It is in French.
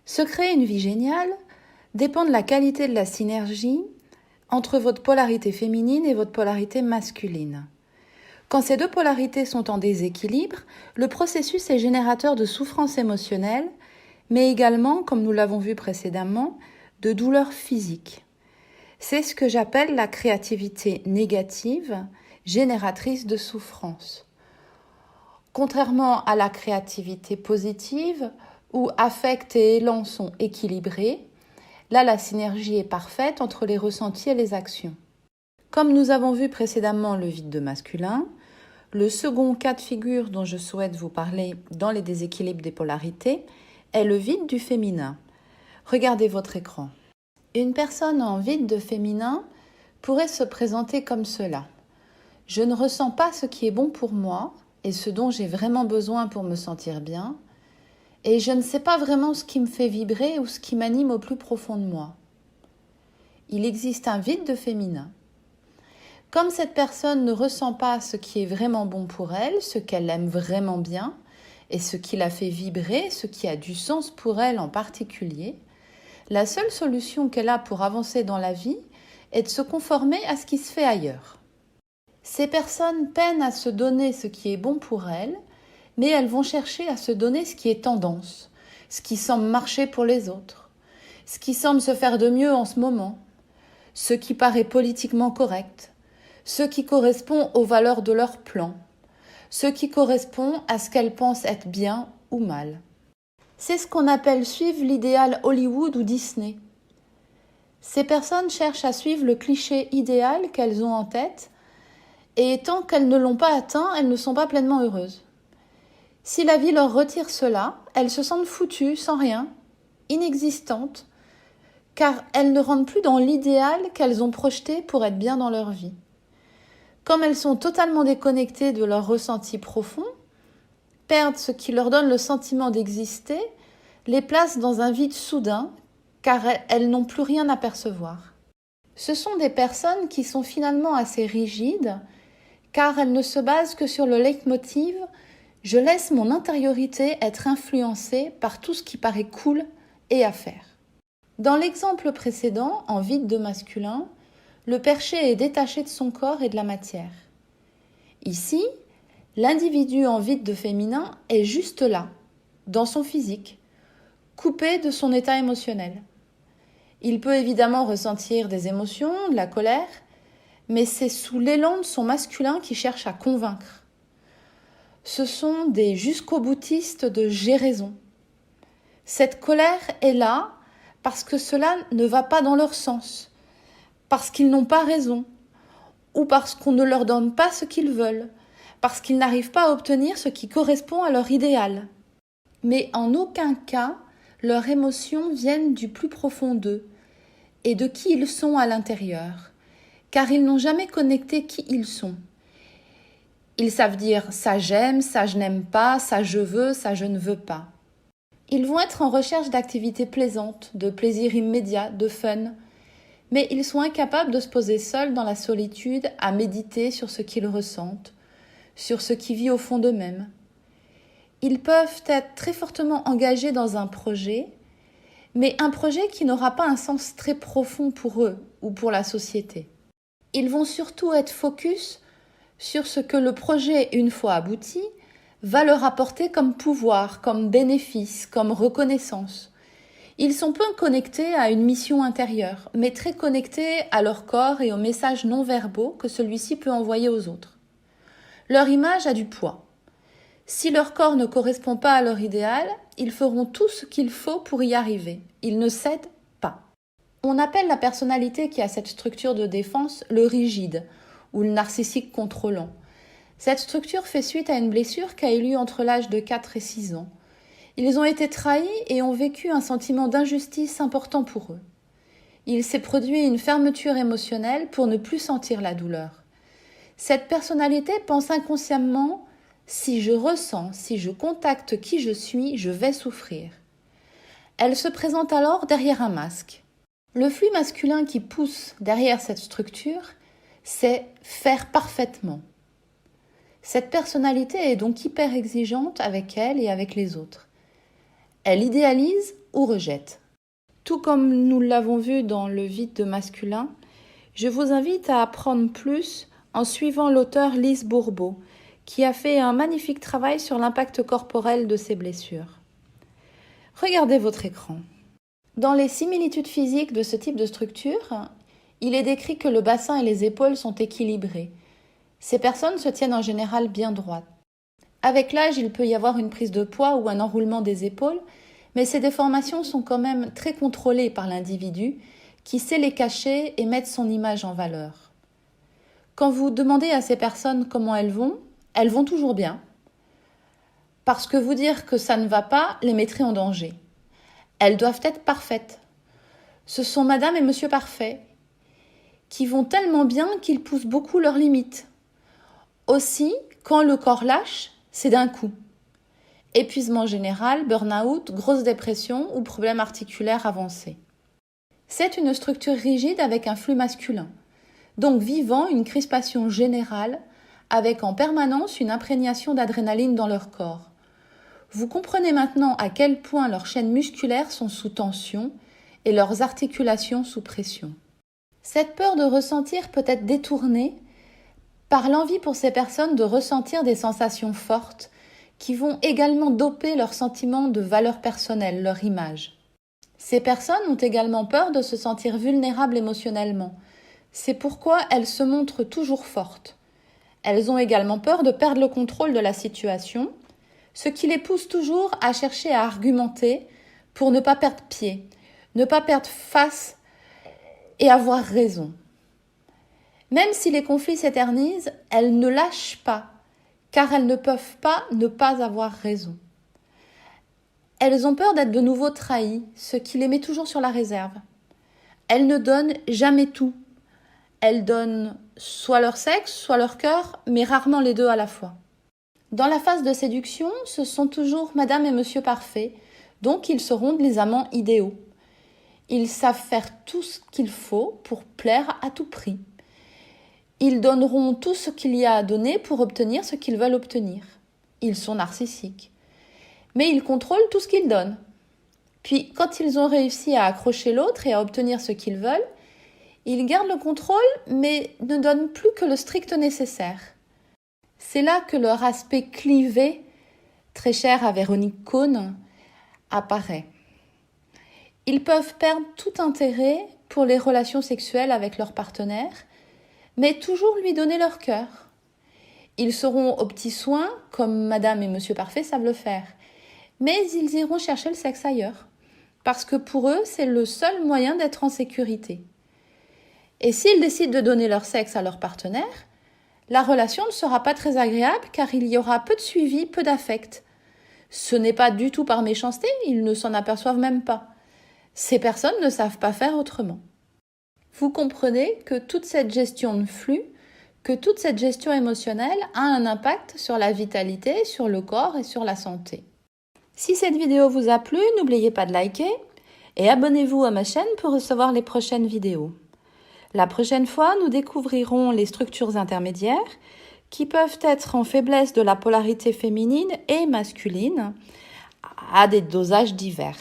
Se créer une vie géniale dépend de la qualité de la synergie entre votre polarité féminine et votre polarité masculine. Quand ces deux polarités sont en déséquilibre, le processus est générateur de souffrance émotionnelle, mais également, comme nous l'avons vu précédemment, de douleurs physiques. C'est ce que j'appelle la créativité négative, génératrice de souffrance. Contrairement à la créativité positive, où affect et élan sont équilibrés, là la synergie est parfaite entre les ressentis et les actions. Comme nous avons vu précédemment le vide de masculin, le second cas de figure dont je souhaite vous parler dans les déséquilibres des polarités est le vide du féminin. Regardez votre écran. Une personne en vide de féminin pourrait se présenter comme cela. Je ne ressens pas ce qui est bon pour moi et ce dont j'ai vraiment besoin pour me sentir bien, et je ne sais pas vraiment ce qui me fait vibrer ou ce qui m'anime au plus profond de moi. Il existe un vide de féminin. Comme cette personne ne ressent pas ce qui est vraiment bon pour elle, ce qu'elle aime vraiment bien, et ce qui la fait vibrer, ce qui a du sens pour elle en particulier, la seule solution qu'elle a pour avancer dans la vie est de se conformer à ce qui se fait ailleurs. Ces personnes peinent à se donner ce qui est bon pour elles, mais elles vont chercher à se donner ce qui est tendance, ce qui semble marcher pour les autres, ce qui semble se faire de mieux en ce moment, ce qui paraît politiquement correct, ce qui correspond aux valeurs de leur plan, ce qui correspond à ce qu'elles pensent être bien ou mal. C'est ce qu'on appelle suivre l'idéal Hollywood ou Disney. Ces personnes cherchent à suivre le cliché idéal qu'elles ont en tête, et tant qu'elles ne l'ont pas atteint, elles ne sont pas pleinement heureuses. Si la vie leur retire cela, elles se sentent foutues, sans rien, inexistantes, car elles ne rentrent plus dans l'idéal qu'elles ont projeté pour être bien dans leur vie. Comme elles sont totalement déconnectées de leurs ressentis profonds, perdent ce qui leur donne le sentiment d'exister, les place dans un vide soudain, car elles n'ont plus rien à percevoir. Ce sont des personnes qui sont finalement assez rigides, car elles ne se basent que sur le leitmotiv « je laisse mon intériorité être influencée par tout ce qui paraît cool et à faire ». Dans l'exemple précédent, en vide de masculin, le perché est détaché de son corps et de la matière. Ici, l'individu en vide de féminin est juste là, dans son physique, coupé de son état émotionnel. Il peut évidemment ressentir des émotions, de la colère, mais c'est sous l'élan de son masculin qui cherche à convaincre. Ce sont des jusqu'au-boutistes de « j'ai raison ». Cette colère est là parce que cela ne va pas dans leur sens, parce qu'ils n'ont pas raison, ou parce qu'on ne leur donne pas ce qu'ils veulent, parce qu'ils n'arrivent pas à obtenir ce qui correspond à leur idéal. Mais en aucun cas, leurs émotions viennent du plus profond d'eux et de qui ils sont à l'intérieur, car ils n'ont jamais connecté qui ils sont. Ils savent dire « ça j'aime, ça je n'aime pas, ça je veux, ça je ne veux pas ». Ils vont être en recherche d'activités plaisantes, de plaisir immédiat, de fun, mais ils sont incapables de se poser seuls dans la solitude à méditer sur ce qu'ils ressentent, sur ce qui vit au fond d'eux-mêmes. Ils peuvent être très fortement engagés dans un projet, mais un projet qui n'aura pas un sens très profond pour eux ou pour la société. Ils vont surtout être focus sur ce que le projet, une fois abouti, va leur apporter comme pouvoir, comme bénéfice, comme reconnaissance. Ils sont peu connectés à une mission intérieure, mais très connectés à leur corps et aux messages non verbaux que celui-ci peut envoyer aux autres. Leur image a du poids. Si leur corps ne correspond pas à leur idéal, ils feront tout ce qu'il faut pour y arriver. Ils ne cèdent pas. On appelle la personnalité qui a cette structure de défense le rigide ou le narcissique contrôlant. Cette structure fait suite à une blessure qui a eu lieu entre l'âge de 4 et 6 ans. Ils ont été trahis et ont vécu un sentiment d'injustice important pour eux. Il s'est produit une fermeture émotionnelle pour ne plus sentir la douleur. Cette personnalité pense inconsciemment « si je ressens, si je contacte qui je suis, je vais souffrir ». Elle se présente alors derrière un masque. Le flux masculin qui pousse derrière cette structure, c'est « faire parfaitement ». Cette personnalité est donc hyper exigeante avec elle et avec les autres. Elle idéalise ou rejette. Tout comme nous l'avons vu dans le vide masculin, je vous invite à apprendre plus en suivant l'auteur Lise Bourbeau, qui a fait un magnifique travail sur l'impact corporel de ces blessures. Regardez votre écran. Dans les similitudes physiques de ce type de structure, il est décrit que le bassin et les épaules sont équilibrés. Ces personnes se tiennent en général bien droites. Avec l'âge, il peut y avoir une prise de poids ou un enroulement des épaules, mais ces déformations sont quand même très contrôlées par l'individu qui sait les cacher et mettre son image en valeur. Quand vous demandez à ces personnes comment elles vont toujours bien, parce que vous dire que ça ne va pas les mettrait en danger. Elles doivent être parfaites. Ce sont Madame et Monsieur Parfait, qui vont tellement bien qu'ils poussent beaucoup leurs limites. Aussi, quand le corps lâche, c'est d'un coup. Épuisement général, burn-out, grosse dépression ou problème articulaire avancé. C'est une structure rigide avec un flux masculin, donc vivant une crispation générale avec en permanence une imprégnation d'adrénaline dans leur corps. Vous comprenez maintenant à quel point leurs chaînes musculaires sont sous tension et leurs articulations sous pression. Cette peur de ressentir peut être détournée par l'envie pour ces personnes de ressentir des sensations fortes qui vont également doper leur sentiment de valeur personnelle, leur image. Ces personnes ont également peur de se sentir vulnérables émotionnellement. C'est pourquoi elles se montrent toujours fortes. Elles ont également peur de perdre le contrôle de la situation, ce qui les pousse toujours à chercher à argumenter pour ne pas perdre pied, ne pas perdre face et avoir raison. Même si les conflits s'éternisent, elles ne lâchent pas, car elles ne peuvent pas ne pas avoir raison. Elles ont peur d'être de nouveau trahies, ce qui les met toujours sur la réserve. Elles ne donnent jamais tout. Elles donnent soit leur sexe, soit leur cœur, mais rarement les deux à la fois. Dans la phase de séduction, ce sont toujours Madame et Monsieur Parfait, donc ils seront les amants idéaux. Ils savent faire tout ce qu'il faut pour plaire à tout prix. Ils donneront tout ce qu'il y a à donner pour obtenir ce qu'ils veulent obtenir. Ils sont narcissiques. Mais ils contrôlent tout ce qu'ils donnent. Puis, quand ils ont réussi à accrocher l'autre et à obtenir ce qu'ils veulent, ils gardent le contrôle, mais ne donnent plus que le strict nécessaire. C'est là que leur aspect clivé, très cher à Véronique Cohn, apparaît. Ils peuvent perdre tout intérêt pour les relations sexuelles avec leur partenaire, mais toujours lui donner leur cœur. Ils seront aux petits soins, comme Madame et Monsieur Parfait savent le faire, mais ils iront chercher le sexe ailleurs, parce que pour eux, c'est le seul moyen d'être en sécurité. Et s'ils décident de donner leur sexe à leur partenaire, la relation ne sera pas très agréable car il y aura peu de suivi, peu d'affect. Ce n'est pas du tout par méchanceté, ils ne s'en aperçoivent même pas. Ces personnes ne savent pas faire autrement. Vous comprenez que toute cette gestion de flux, que toute cette gestion émotionnelle a un impact sur la vitalité, sur le corps et sur la santé. Si cette vidéo vous a plu, n'oubliez pas de liker et abonnez-vous à ma chaîne pour recevoir les prochaines vidéos. La prochaine fois, nous découvrirons les structures intermédiaires qui peuvent être en faiblesse de la polarité féminine et masculine à des dosages divers.